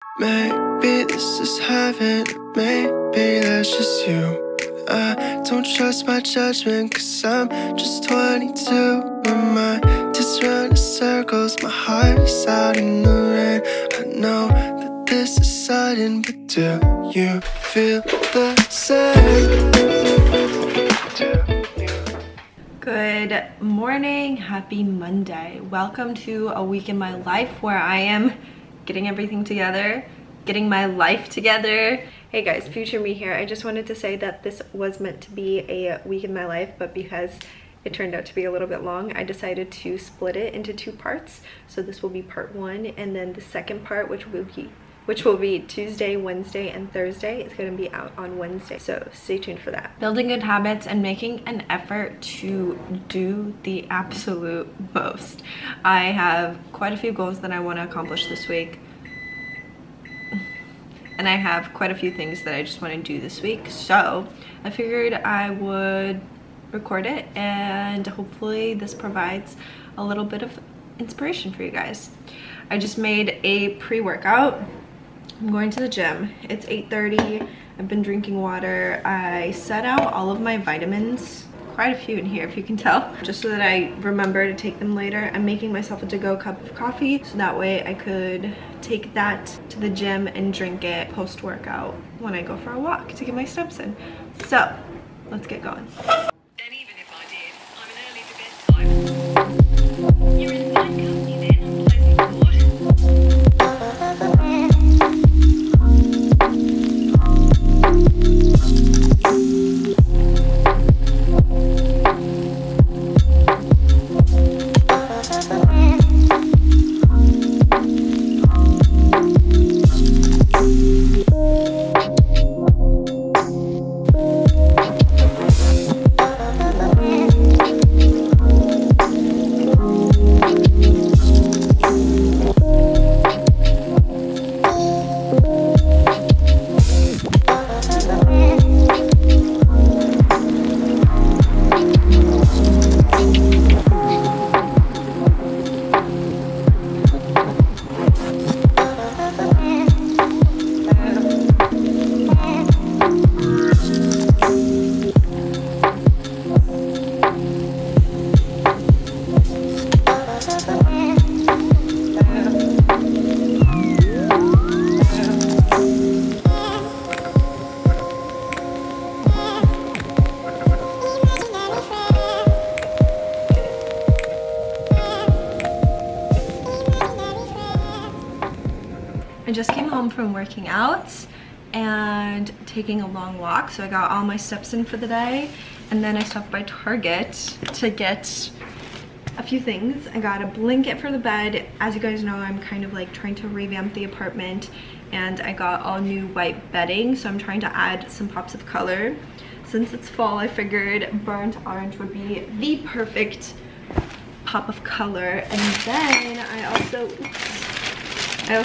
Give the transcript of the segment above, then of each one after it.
Maybe this is heaven, maybe that's just you. I don't trust my judgment, cause I'm just 22. My mind just running circles, my heart is out in the rain. I know that this is sudden, but do you feel the same? Good morning, happy Monday. Welcome to a week in my life where I am getting everything together, getting my life together. Hey guys, future me here. I just wanted to say that this was meant to be a week in my life, but because it turned out to be a little bit long, I decided to split it into 2 parts. So this will be part 1, and then the second part, which will be Tuesday, Wednesday, and Thursday, is going to be out on Wednesday. So stay tuned for that. Building good habits and making an effort to do the absolute most. I have quite a few goals that I want to accomplish this week. And I have quite a few things that I just want to do this week. So I figured I would record it, and hopefully this provides a little bit of inspiration for you guys. I just made a pre-workout. I'm going to the gym. It's 8:30. I've been drinking water. I set out all of my vitamins, quite a few in here if you can tell, just so that I remember to take them later. I'm making myself a to-go cup of coffee so that way I could take that to the gym and drink it post-workout when I go for a walk to get my steps in. So let's get going. Then even if I did, I'm an early to bed type. You're in fine company then, Pleasant I just came home from working out and taking a long walk, so I got all my steps in for the day, and then I stopped by Target to get a few things. I got a blanket for the bed. As you guys know, I'm kind of like trying to revamp the apartment, and I got all new white bedding, so I'm trying to add some pops of color. Since it's fall, I figured burnt orange would be the perfect pop of color. And then I also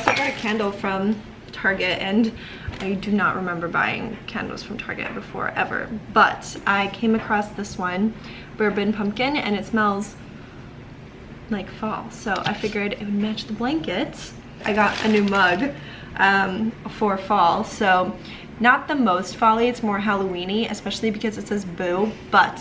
got a candle from Target, and I do not remember buying candles from Target before ever, but I came across this one, bourbon pumpkin, and it smells like fall, so I figured it would match the blanket. I got a new mug for fall, so not the most fall-y, it's more Halloween-y, especially because it says boo, but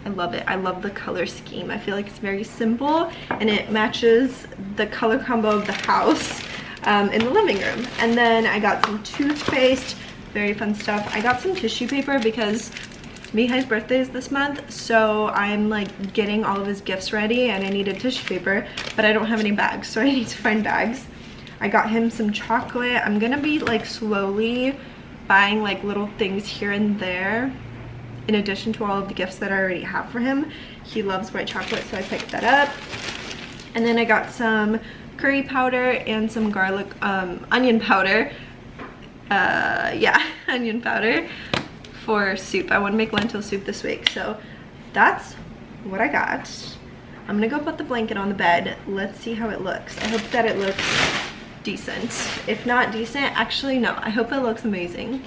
I love it. I love the color scheme. I feel like it's very simple and it matches the color combo of the house in the living room. And then I got some toothpaste, very fun stuff. I got some tissue paper because Mihai's birthday is this month, so I'm like getting all of his gifts ready and I needed tissue paper, but I don't have any bags, so I need to find bags. I got him some chocolate. I'm gonna be like slowly buying like little things here and there in addition to all of the gifts that I already have for him. He loves white chocolate, so I picked that up. And then I got some curry powder and some garlic, onion powder. Yeah, onion powder for soup. I want to make lentil soup this week, so that's what I got. I'm gonna go put the blanket on the bed. Let's see how it looks. I hope that it looks decent. If not decent, actually no, I hope it looks amazing.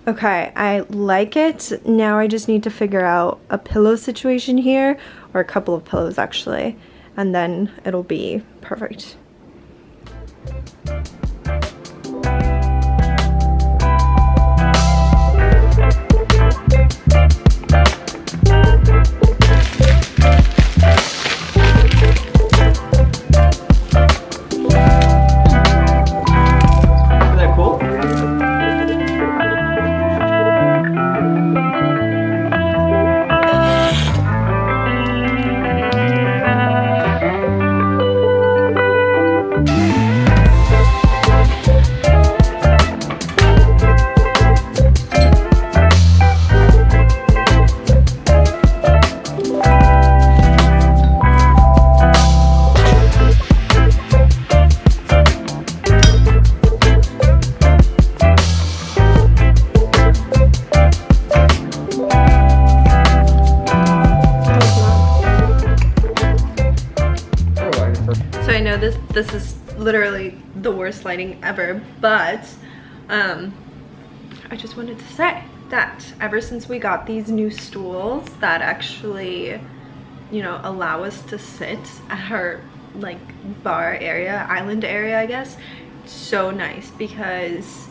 Okay, I like it. Now I just need to figure out a pillow situation here, or a couple of pillows actually, and then it'll be perfect. this is literally the worst lighting ever, but I just wanted to say that ever since we got these new stools that actually, you know, allow us to sit at our like bar area, island area, I guess, it's so nice because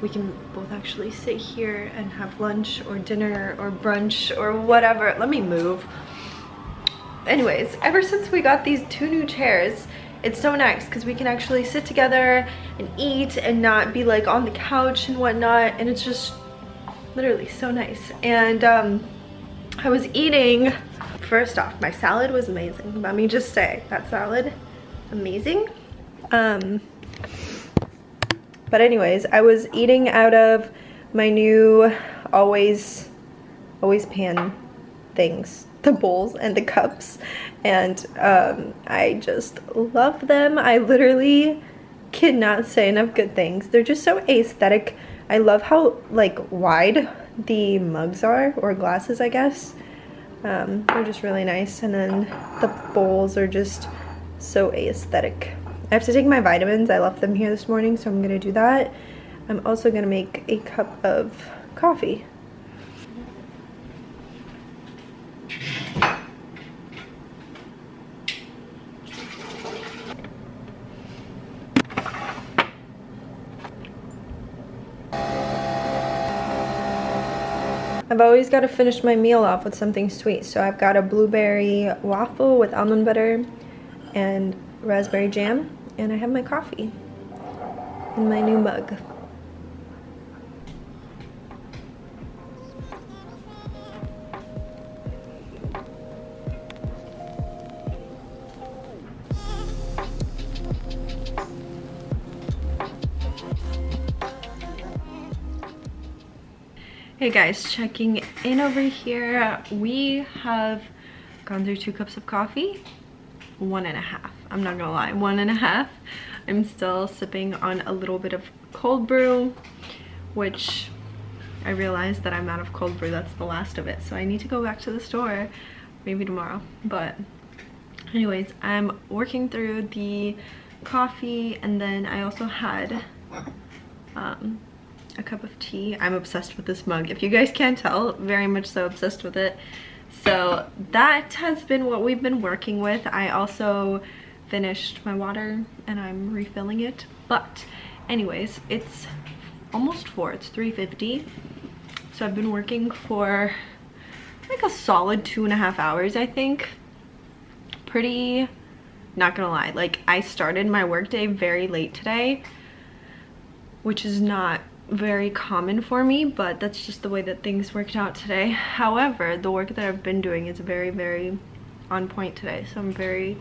we can both actually sit here and have lunch or dinner or brunch or whatever. Let me move. Anyways, ever since we got these 2 new chairs, it's so nice because we can actually sit together and eat and not be like on the couch and whatnot, and it's just literally so nice. And I was eating, first off, my salad was amazing. Let me just say, that salad, amazing. But anyways, I was eating out of my new always pan things, the bowls and the cups, and I just love them. I literally cannot say enough good things. They're just so aesthetic. I love how like wide the mugs are, or glasses, I guess. They're just really nice, and then the bowls are just so aesthetic. I have to take my vitamins. I left them here this morning, so I'm gonna do that. I'm also gonna make a cup of coffee. I've always got to finish my meal off with something sweet, so I've got a blueberry waffle with almond butter and raspberry jam, and I have my coffee in my new mug. Hey guys, checking in over here. We have gone through 2 cups of coffee, 1.5. I'm not gonna lie, 1.5. I'm still sipping on a little bit of cold brew, which I realized that I'm out of cold brew. That's the last of it, so I need to go back to the store maybe tomorrow. But anyways, I'm working through the coffee, and then I also had a cup of tea. I'm obsessed with this mug. If you guys can't tell, very much so obsessed with it. So that has been what we've been working with. I also finished my water and I'm refilling it. But anyways, it's almost 4. It's 3:50. So I've been working for like a solid 2.5 hours, I think. Pretty, not gonna lie, like I started my workday very late today, which is not very common for me, but that's just the way that things worked out today. However, the work that I've been doing is very, very on point today, so I'm very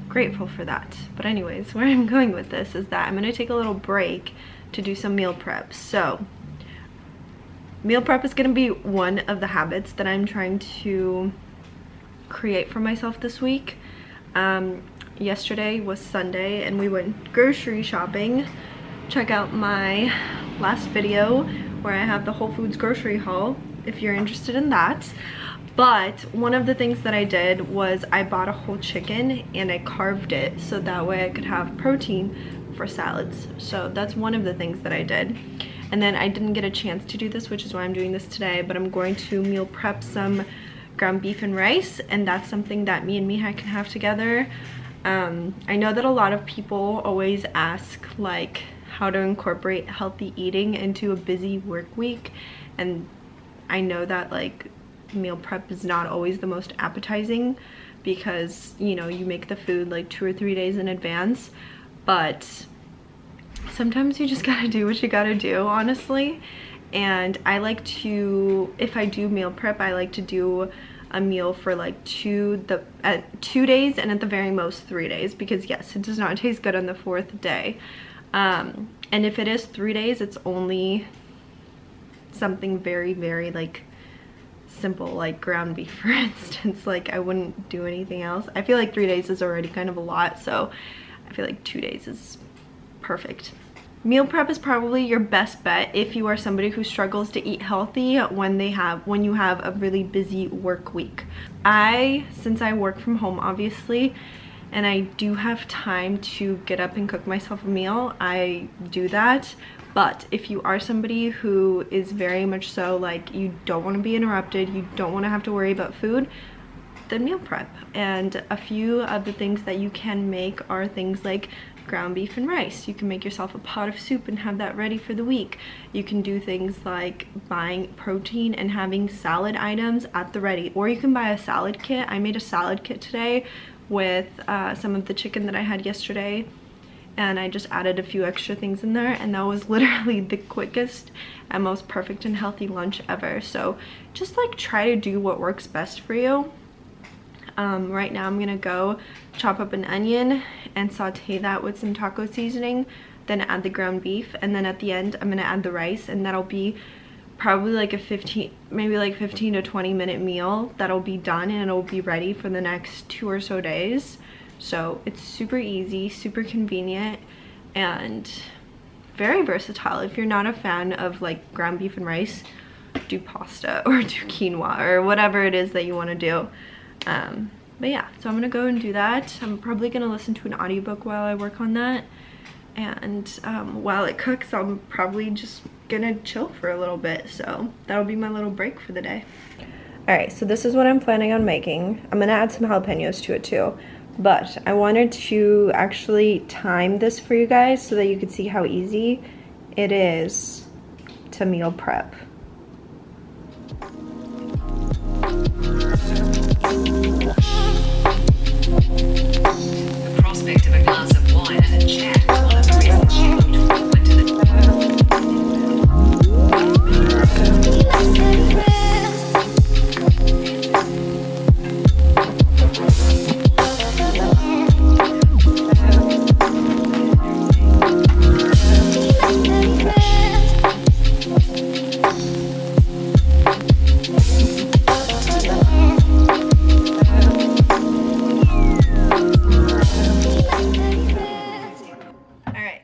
grateful for that. But anyways, where I'm going with this is that I'm going to take a little break to do some meal prep. So meal prep is going to be one of the habits that I'm trying to create for myself this week. Yesterday was Sunday and we went grocery shopping. Check out my last video where I have the Whole Foods grocery haul if you're interested in that. But one of the things that I did was I bought a whole chicken and I carved it so that way I could have protein for salads. So that's one of the things that I did. And then I didn't get a chance to do this, which is why I'm doing this today, but I'm going to meal prep some ground beef and rice, and that's something that me and Mija can have together. I know that a lot of people always ask like how to incorporate healthy eating into a busy work week, and I know that like meal prep is not always the most appetizing because, you know, you make the food like 2 or 3 days in advance, but sometimes you just gotta do what you gotta do, honestly. And I like to, if I do meal prep, I like to do a meal for like 2 days and at the very most 3 days, because yes, it does not taste good on the 4th day. And if it is 3 days, it's only something very, very like simple, like ground beef, for instance. Like I wouldn't do anything else. I feel like 3 days is already kind of a lot, so I feel like 2 days is perfect. Meal prep is probably your best bet if you are somebody who struggles to eat healthy when you have a really busy work week. Since I work from home, obviously, and I do have time to get up and cook myself a meal, I do that. But if you are somebody who is very much so like you don't want to be interrupted, you don't want to have to worry about food, then meal prep. And a few of the things that you can make are things like ground beef and rice. You can make yourself a pot of soup and have that ready for the week. You can do things like buying protein and having salad items at the ready, or you can buy a salad kit. I made a salad kit today with some of the chicken that I had yesterday, and I just added a few extra things in there, and that was literally the quickest and most perfect and healthy lunch ever. So just like try to do what works best for you. Right now I'm gonna go chop up an onion and saute that with some taco seasoning, then add the ground beef, and then at the end I'm gonna add the rice, and that'll be probably like a 15 to 20 minute meal that'll be done, and it'll be ready for the next 2 or so days. So it's super easy, super convenient, and very versatile. If you're not a fan of like ground beef and rice, do pasta or do quinoa or whatever it is that you want to do. But yeah, so I'm gonna go and do that. I'm probably gonna listen to an audiobook while I work on that, and while it cooks I'm probably just gonna chill for a little bit. So that'll be my little break for the day. All right, so this is what I'm planning on making. I'm gonna add some jalapenos to it too, but I wanted to actually time this for you guys so that you could see how easy it is to meal prep. The prospect of a glass of wine and a chat was one of the reasons she looked forward to the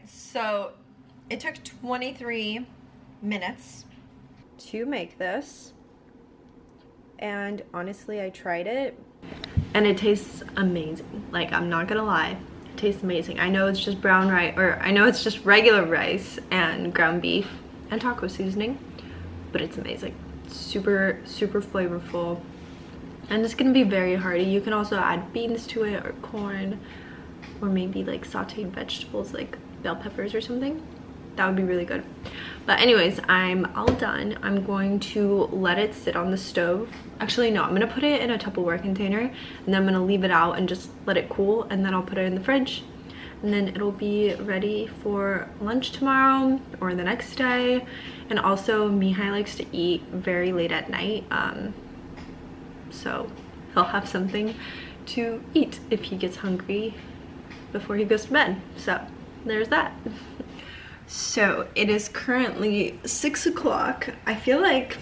So it took 23 minutes to make this, and honestly I tried it and it tastes amazing. Like, I'm not gonna lie, it tastes amazing. I know it's just brown rice, or I know it's just regular rice and ground beef and taco seasoning, but it's amazing. Super flavorful, and it's gonna be very hearty. You can also add beans to it, or corn, or maybe like sauteed vegetables like bell peppers or something. That would be really good. But anyways, I'm all done. I'm going to let it sit on the stove. Actually no, I'm gonna put it in a Tupperware container, and then I'm gonna leave it out and just let it cool, and then I'll put it in the fridge, and then it'll be ready for lunch tomorrow or the next day. And also Mihai likes to eat very late at night, so he'll have something to eat if he gets hungry before he goes to bed. So there's that. So it is currently 6 o'clock. I feel like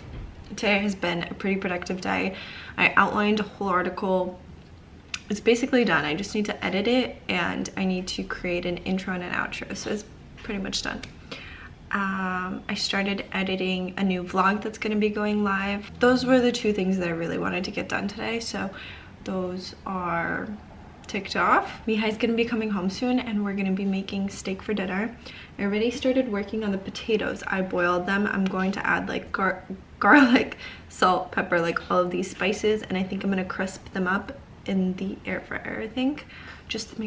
today has been a pretty productive day. I outlined a whole article. It's basically done. I just need to edit it, and I need to create an intro and an outro. So it's pretty much done. I started editing a new vlog that's going to be going live. Those were the two things that I really wanted to get done today. So those are ticked off. Mihai's gonna be coming home soon, and we're gonna be making steak for dinner. I already started working on the potatoes. I boiled them. I'm going to add like garlic, salt, pepper, like all of these spices, and I think I'm gonna crisp them up in the air fryer, I think, just to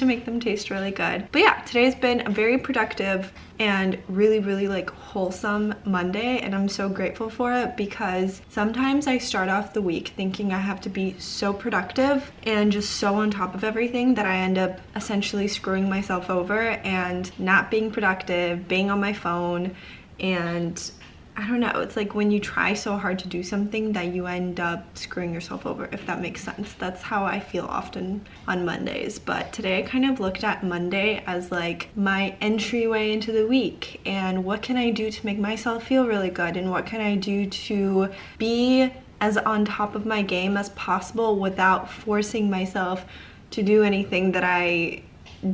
make them taste really good. But yeah, today's been a very productive and really like wholesome Monday, and I'm so grateful for it, because sometimes I start off the week thinking I have to be so productive and just so on top of everything that I end up essentially screwing myself over and not being productive, being on my phone, and I don't know, it's like when you try so hard to do something that you end up screwing yourself over, if that makes sense. That's how I feel often on Mondays. But today I kind of looked at Monday as like my entryway into the week, and what can I do to make myself feel really good, and what can I do to be as on top of my game as possible without forcing myself to do anything that I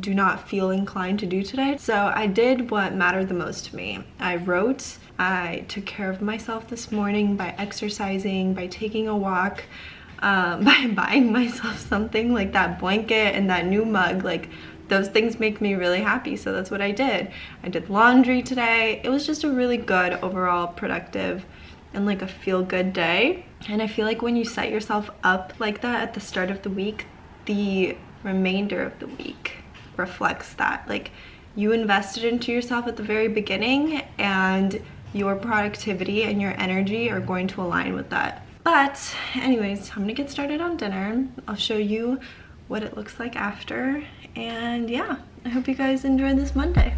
do not feel inclined to do today. So I did what mattered the most to me. I wrote, I took care of myself this morning by exercising, by taking a walk. by buying myself something like that blanket and that new mug. Like, those things make me really happy, so that's what I did. I did laundry today. It was just a really good overall productive and like a feel-good day. And I feel like when you set yourself up like that at the start of the week, the remainder of the week reflects that. Like, you invested into yourself at the very beginning, and your productivity and your energy are going to align with that. But anyways, I'm gonna get started on dinner. I'll show you what it looks like after. And yeah, I hope you guys enjoy this Monday.